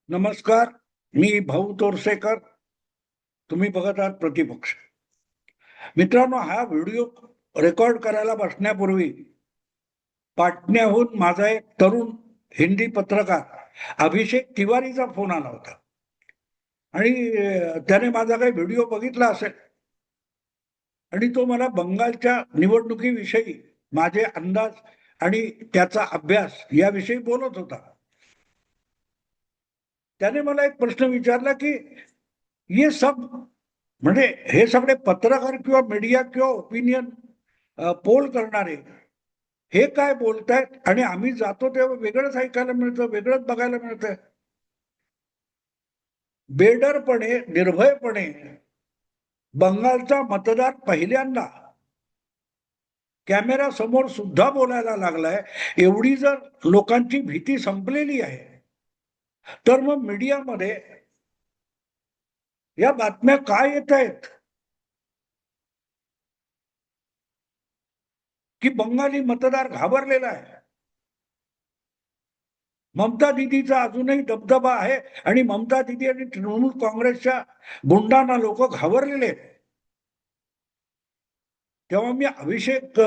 नमस्कार. मी भाऊ तोरसेकर. तुम्ही बघत आहात प्रतिपक्ष. मित्रांनो, हा व्हिडिओ रेकॉर्ड करायला बसण्यापूर्वी पाटण्याहून माझा एक तरुण हिंदी पत्रकार अभिषेक तिवारीचा फोन आला होता आणि त्याने माझा काही व्हिडिओ बघितला असेल आणि तो मला बंगालच्या निवडणुकीविषयी माझे अंदाज आणि त्याचा अभ्यास याविषयी बोलत होता. त्याने मला एक प्रश्न विचारला की ये सब म्हणजे हे सगळे पत्रकार किंवा मीडिया किंवा ओपिनियन पोल करणारे हे काय बोलतायत आणि आम्ही जातो तेव्हा वेगळंच ऐकायला मिळतं, वेगळंच बघायला मिळतंय. बेडरपणे, निर्भयपणे बंगालचा मतदार पहिल्यांदा कॅमेरा समोर सुद्धा बोलायला लागलाय. एवढी जर लोकांची भीती संपलेली आहे तर मग मीडियामध्ये या बातम्या काय येत आहेत की बंगाली मतदार घाबरलेला आहे. ममता दिदीचा अजूनही दबदबा आहे आणि ममता दिदी आणि तृणमूल काँग्रेसच्या गुंडांना लोक घाबरलेले आहेत. तेव्हा मी अभिषेक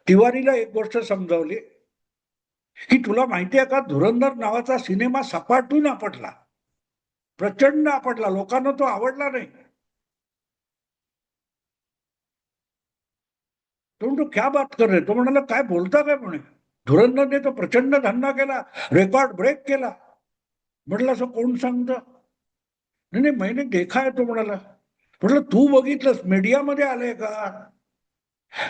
तिवारीला एक गोष्ट समजावली की तुला माहितीये का, धुरंधर नावाचा सिनेमा सपाटून आपटला, प्रचंड आपटला, लोकांना तो आवडला नाही. तो म्हणतो क्या बात कर रे. तो म्हणाला काय बोलता काय म्हणे, धुरंधरने तो प्रचंड धंदा केला, रेकॉर्ड ब्रेक केला. म्हटलं असं कोण सांगतं. नाही नाही, मैंने देखा है. तो म्हणाला. म्हटलं तू बघितलंस, मीडियामध्ये आलंय का?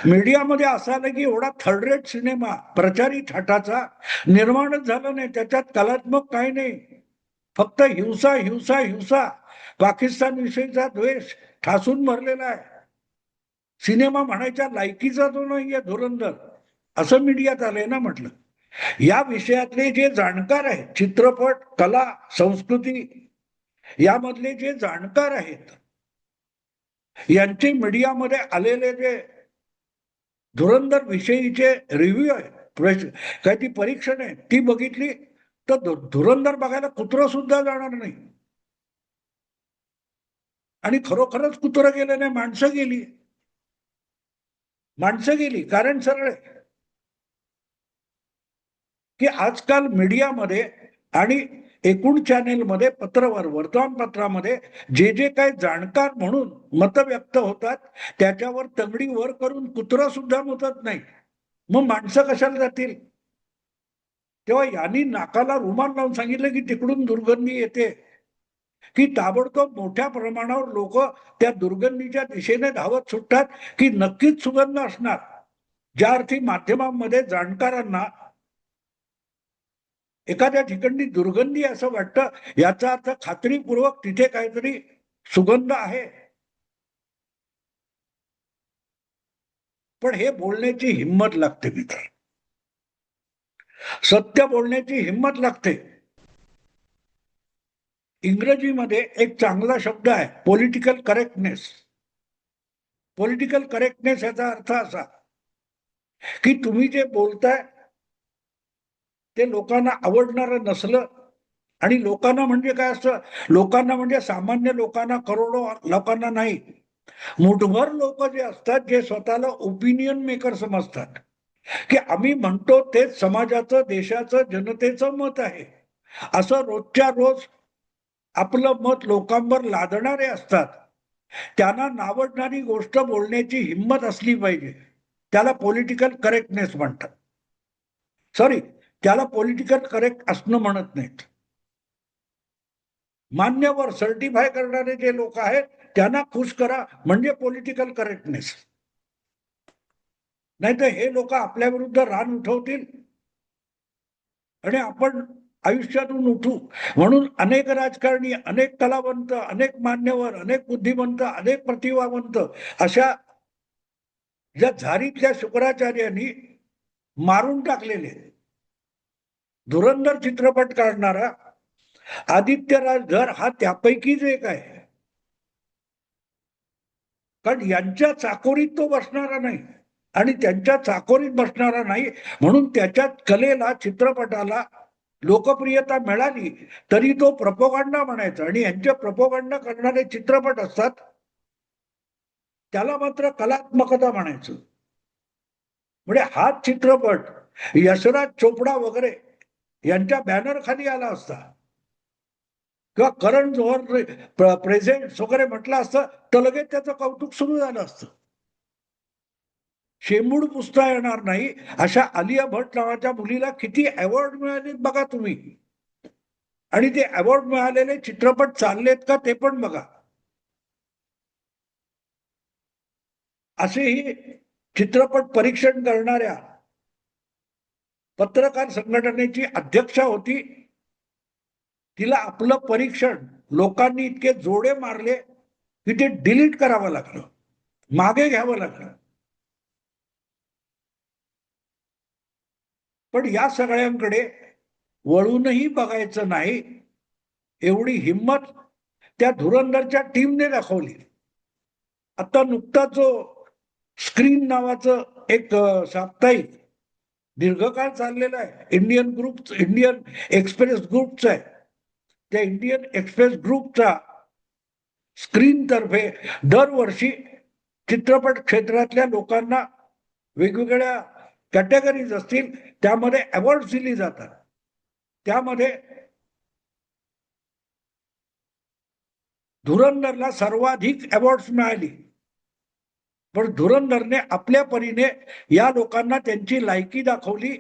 मीडियामध्ये असं आलं की एवढा थर्ड रेट सिनेमा प्रचारी थाटाचा निर्माणच झाला नाही. त्याच्यात कलात्मक काही नाही, फक्त हिंसा हिंसा हिंसा, पाकिस्तान विषयीचा द्वेष ठासून भरलेला आहे. सिनेमा म्हणायच्या लायकीचा तो नाहीये धुरंधर, असं मीडियात आलंय ना. म्हटलं या विषयातले जे जाणकार आहेत, चित्रपट कला संस्कृती यामधले जे जाणकार आहेत, यांचे मीडियामध्ये आलेले जे धुरंधर विषयीचे रिव्ह्यू आहे, काय ती परीक्षण आहे, ती बघितली तर धुरंधर बघायला कुत्रं सुद्धा जाणार नाही. आणि खरोखरच कुत्रं गेलं नाही, माणसं गेली. माणसं गेली कारण सरळ आहे की आजकाल मीडियामध्ये आणि एकूण चॅनेलमध्ये, वर्तमानपत्रामध्ये जे जे काही जाणकार म्हणून मत व्यक्त होतात त्याच्यावर तगडी वर करून कुत्रं सुद्धा मतत नाही. मग माणसं कशाला जातील? तेव्हा यांनी नाकाला रुमाल लावून सांगितलं की तिकडून दुर्गंधी येते, की ताबडतोब मोठ्या प्रमाणावर लोक त्या दुर्गंधीच्या दिशेने धावत सुटतात की नक्कीच सुगंध असणार. ज्या अर्थी माध्यमांमध्ये जाणकारांना एखाद्या ठिकाणी दुर्गंधी असं वाटतं, याचा अर्थ खात्रीपूर्वक तिथे काहीतरी सुगंध आहे. पण हे बोलण्याची हिंमत लागते मित्र, सत्य बोलण्याची हिंमत लागते. इंग्रजीमध्ये एक चांगला शब्द आहे, पॉलिटिकल करेक्टनेस. पॉलिटिकल करेक्टनेस याचा अर्थ असा की तुम्ही जे बोलताय ते लोकांना आवडणारं नसलं, आणि लोकांना म्हणजे काय असतं, लोकांना म्हणजे सामान्य लोकांना, करोडो लोकांना नाही, मुठभर लोक जे असतात, जे स्वतःला ओपिनियन मेकर समजतात, की आम्ही म्हणतो तेच समाजाचं, देशाचं, जनतेचं मत आहे, असं रोजच्या रोज आपलं मत लोकांवर लादणारे असतात. त्यांना नावडणारी गोष्ट बोलण्याची हिंमत असली पाहिजे. त्याला पॉलिटिकल करेक्टनेस म्हणतात. सॉरी, त्याला पॉलिटिकल करेक्ट असणं म्हणत नाहीत. मान्यवर सर्टिफाय करणारे जे लोक आहेत त्यांना खुश करा म्हणजे पॉलिटिकल करेक्टनेस. नाहीतर हे लोक आपल्या विरुद्ध रान उठवतील आणि आपण आयुष्यातून उठू. म्हणून अनेक राजकारणी, अनेक कलावंत, अनेक मान्यवर, अनेक बुद्धिमंत, अनेक प्रतिभावंत अशा ज्या झारीतल्या शुक्राचार्यांनी मारून टाकलेले. धुरंधर चित्रपट काढणारा आदित्यराज धर हा त्यापैकीच एक आहे. कारण यांच्या चाकोरीत तो बसणारा नाही, आणि त्यांच्या चाकोरीत बसणारा नाही म्हणून त्याच्या कलेला, चित्रपटाला लोकप्रियता मिळाली तरी तो प्रपोगंडा म्हणायचा, आणि यांचे प्रपोगंडा करणारे चित्रपट असतात त्याला मात्र कलात्मकता म्हणायचं. म्हणजे हाच चित्रपट यशराज चोपडा वगैरे यांच्या बॅनर खाली आला असता किंवा करण जोहर प्रेझेंट वगैरे म्हटलं असतं तर लगेच त्याचं कौतुक सुरू झालं असतं. शेंबूड पुसता येणार नाही अशा आलिया भट नावाच्या मुलीला किती अवॉर्ड मिळाले बघा तुम्ही, आणि ते अवॉर्ड मिळालेले चित्रपट चाललेत का ते पण बघा. असेही चित्रपट परीक्षण करणाऱ्या पत्रकार संघटनेची अध्यक्षा होती. तिला आपलं परीक्षण लोकांनी इतके जोडे मारले की ते डिलीट करावं लागलं, मागे घ्यावं लागलं. पण या सगळ्यांकडे वळूनही बघायचं नाही एवढी हिंमत त्या धुरंधरच्या टीमने दाखवली. आता नुकताच जो स्क्रीन नावाचं एक साप्ताहिक दीर्घकाळ चाललेलं आहे, इंडियन एक्सप्रेस ग्रुपचं आहे. त्या इंडियन एक्सप्रेस ग्रुपचा स्क्रीन तर्फे दरवर्षी चित्रपट क्षेत्रातल्या लोकांना वेगवेगळ्या कॅटेगरीज असतील त्यामध्ये अवॉर्ड दिली जातात. त्यामध्ये धुरंधरला सर्वाधिक अवॉर्ड्स मिळाली. पण धुरंधरने आपल्या परीने या लोकांना त्यांची लायकी दाखवली.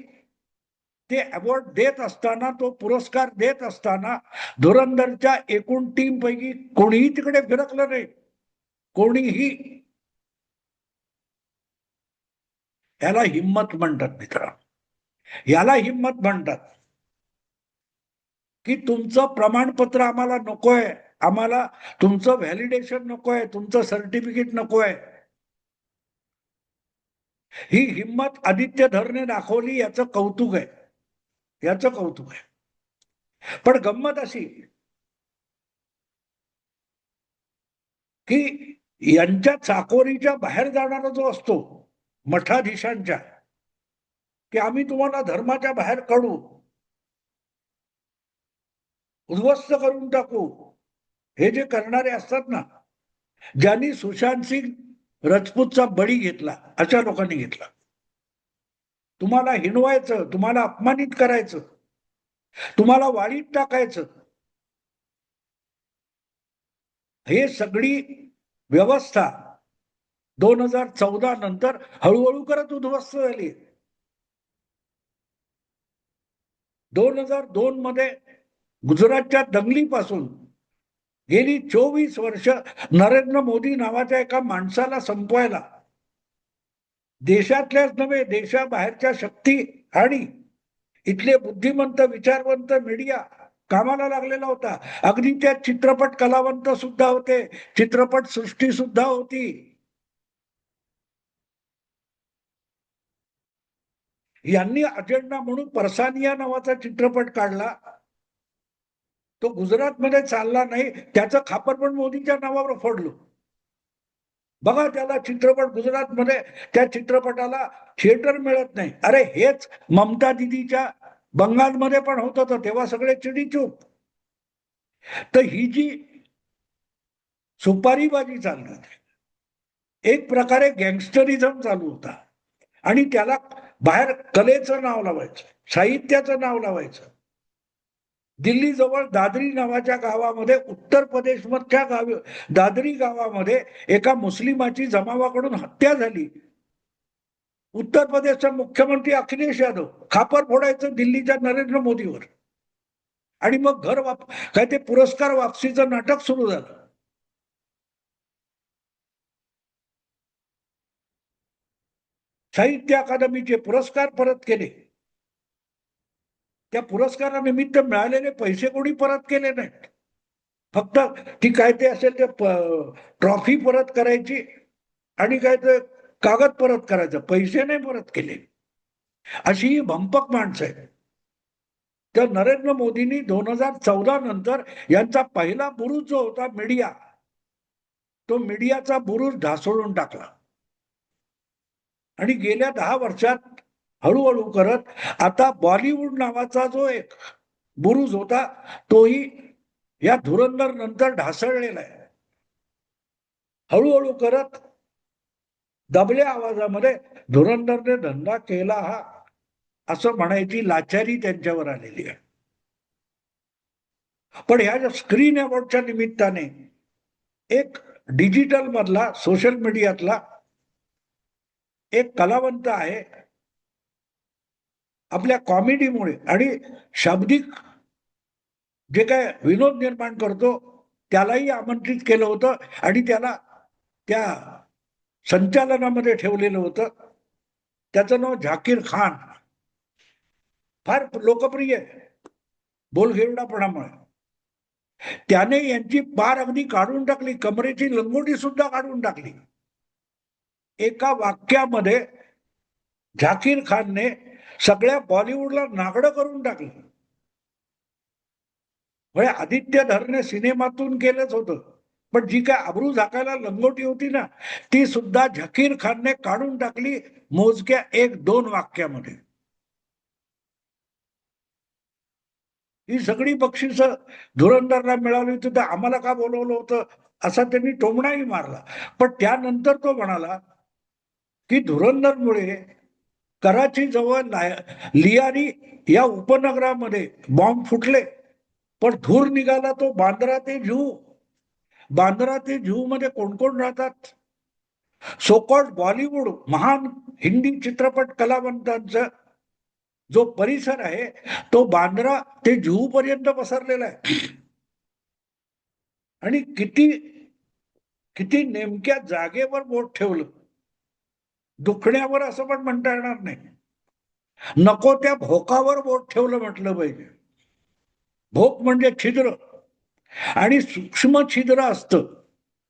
ते अवॉर्ड देत असताना, तो पुरस्कार देत असताना धुरंधरच्या एकूण टीम पैकी कोणीही तिकडे फिरकलं नाही, कोणीही. याला हिम्मत म्हणतात मित्र, याला हिम्मत म्हणतात की तुमचं प्रमाणपत्र आम्हाला नकोय, आम्हाला तुमचं व्हॅलिडेशन नकोय, तुमचं सर्टिफिकेट नकोय. ही हिम्मत आदित्य धरने दाखवली, याचं कौतुक आहे, याचं कौतुक आहे. पण गंमत अशी की यांच्या चाकोरीच्या बाहेर जाणारा जो असतो मठाधीशांच्या, की आम्ही तुम्हाला धर्माच्या बाहेर काढू, उद्ध्वस्त करून टाकू, हे जे करणारे असतात ना, ज्यांनी सुशांत सिंग राजपूतचा बळी घेतला अशा लोकांनी घेतला. तुम्हाला हिणवायचं, तुम्हाला अपमानित करायचं, तुम्हाला वाळीत टाकायचं, हे सगळी व्यवस्था 2014 नंतर हळूहळू करत उद्ध्वस्त झाली. 2002 मध्ये गुजरातच्या दंगलीपासून गेली 24 वर्ष नरेंद्र मोदी नावाच्या एका माणसाला संपवायला देशातल्याच नव्हे देशाबाहेरच्या शक्ती आणि इथले बुद्धिमंत विचारवंत मीडिया कामाला लागलेला होता. अगदी त्या चित्रपट कलावंत सुद्धा होते, चित्रपट सृष्टी सुद्धा होती. यांनी अजेंडा म्हणून परसानिया नावाचा चित्रपट काढला. तो गुजरातमध्ये चालला नाही, त्याचं खापर पण मोदींच्या नावावर फोडलं. बघा त्याला चित्रपट गुजरातमध्ये, त्या चित्रपटाला थिएटर मिळत नाही. अरे हेच ममता दिदीच्या बंगालमध्ये पण होत होतं, तेव्हा सगळे चिडीचूप. तर ही जी सुपारीबाजी चालली होती, एक प्रकारे गँगस्टरिझम चालू होता, आणि त्याला बाहेर कलेचं नाव लावायचं, साहित्याचं नाव लावायचं. दिल्ली जवळ दादरी नावाच्या गावामध्ये, उत्तर प्रदेशमधच्या दादरी गावामध्ये एका मुस्लिमाची जमावाकडून हत्या झाली. उत्तर प्रदेशचा मुख्यमंत्री अखिलेश यादव खापर फोडायचं दिल्लीच्या नरेंद्र मोदीवर, आणि मग काय ते पुरस्कार वापसीचं नाटक सुरू झालं. साहित्य अकादमीचे पुरस्कार परत केले. त्या पुरस्कारानिमित्त मिळालेले पैसे कोणी परत केले नाहीत. फक्त ती काय ते असेल ते ट्रॉफी परत करायची आणि काय ते कागद परत करायचं, पैसे नाही परत केले. अशी ही भंपक माणसं आहेत. तर नरेंद्र मोदींनी 2014 नंतर यांचा पहिला बुरुज जो होता मीडिया, तो मीडियाचा बुरुज ढासळून टाकला. आणि गेल्या 10 वर्षात हळूहळू करत आता बॉलिवूड नावाचा जो एक बुरुज होता तोही या धुरंधर नंतर ढासळलेला आहे. हळूहळू करत दबल्या आवाजामध्ये धुरंधरने धंदा केला हा असं म्हणायची लाचारी त्यांच्यावर आलेली आहे. पण ह्या ज्या स्क्रीन अवॉर्डच्या निमित्ताने एक डिजिटल मधला सोशल मीडियातला एक कलावंत आहे, आपल्या कॉमेडीमुळे आणि शाब्दिक जे काय विनोद निर्माण करतो त्यालाही आमंत्रित केलं होतं आणि त्याला त्या संचालनामध्ये ठेवलेलं होतं. त्याचं नाव झाकीर खान. फार लोकप्रिय आहे बोलघेवडापणामुळे. त्याने यांची पार अगदी काढून टाकली, कमरेची लंगोटी सुद्धा काढून टाकली. एका वाक्यामध्ये झाकीर खानने सगळ्या बॉलिवूडला नागडं करून टाकलं. म्हणजे आदित्य धरने सिनेमातून केलंच होतं, पण जी काय अब्रू झाकायला लंगोटी होती ना, ती सुद्धा झाकीर खानने काढून टाकली मोजक्या 1-2 वाक्यामध्ये. ही सगळी बक्षिसं धुरंधरला मिळाली होती, तर आम्हाला का बोलवलं होतं असा त्यांनी टोमणाही मारला. पण त्यानंतर तो म्हणाला की धुरंधरमुळे कराची जवळ लियारी या उपनगरामध्ये बॉम्ब फुटले, पण धूर निघाला तो बांद्रा ते जुहू. बांद्रा ते जुहू मध्ये कोण कोण राहतात? सोकॉल्ड बॉलिवूड महान हिंदी चित्रपट कलावंतांचा जो परिसर आहे तो बांद्रा ते जुहू पर्यंत पसरलेला आहे. आणि किती किती नेमक्या जागेवर बोट ठेवलं, दुखण्यावर असं पण म्हणता येणार नाही, नको त्या भोकावर बोट ठेवलं म्हटलं पाहिजे. भोक म्हणजे छिद्र, आणि सूक्ष्म छिद्र असतं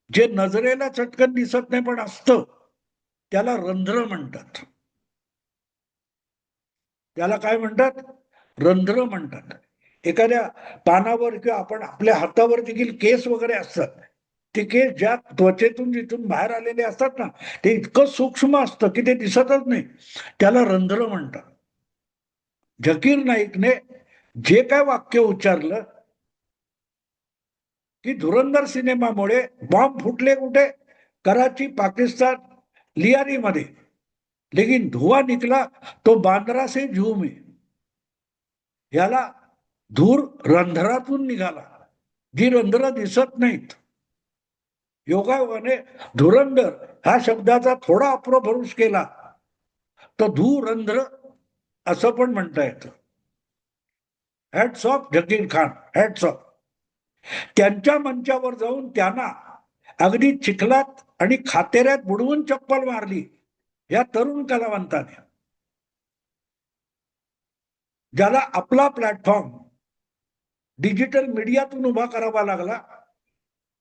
जे नजरेला चटकन दिसत नाही पण असतं, त्याला रंध्र म्हणतात. त्याला काय म्हणतात? रंध्र म्हणतात. एखाद्या पानावर किंवा आपण आपल्या हातावर देखील केस वगैरे असतात, ते केस ज्या त्वचेतून जिथून बाहेर आलेले असतात ना, ते इतकं सूक्ष्म असतं की ते दिसतच नाही, त्याला रंध्र म्हणतात. झाकीर नाईकने जे काय वाक्य उच्चारलं की धुरंधर सिनेमामुळे बॉम्ब फुटले कुठे? कराची, पाकिस्तान, लियारी मध्ये, लेकिन धुआं निकला तो बांद्रा से जुहू में. याला धूर रंध्रातून निघाला, जी रंध्र दिसत नाहीत. योगायोगाने धुरंधर हा शब्दाचा थोडा अप्रोभरूस केला तर धूरंध्र असं पण म्हणता येतं. Hats off Zakir Khan, hats off. त्यांच्या मंचावर जाऊन त्यांना अगदी चिखलात आणि खातेऱ्यात बुडवून चप्पल मारली या तरुण कलावंताने, ज्याला आपला प्लॅटफॉर्म डिजिटल मीडियातून उभा करावा लागला,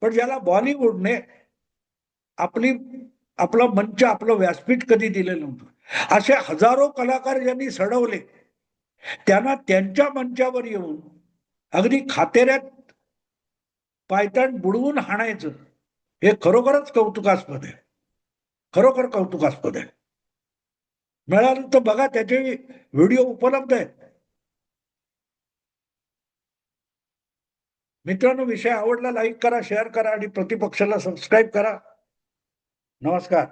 पण ज्याला बॉलिवूडने आपली आपला मंच, आपलं व्यासपीठ कधी दिलेलं नव्हतं. असे हजारो कलाकार ज्यांनी सडवले, त्यांना त्यांच्या मंचावर येऊन अगदी खातेऱ्यात पायताण बुडवून हाणायचं, हे खरोखरच कौतुकास्पद आहे. खरोखर कौतुकास्पद आहे. मिळालं तर बघा, त्याचे व्हिडिओ उपलब्ध आहेत. मित्रांनो, विषय आवडला लाईक करा, शेअर करा आणि प्रतिपक्षाला सबस्क्राईब करा. नमस्कार.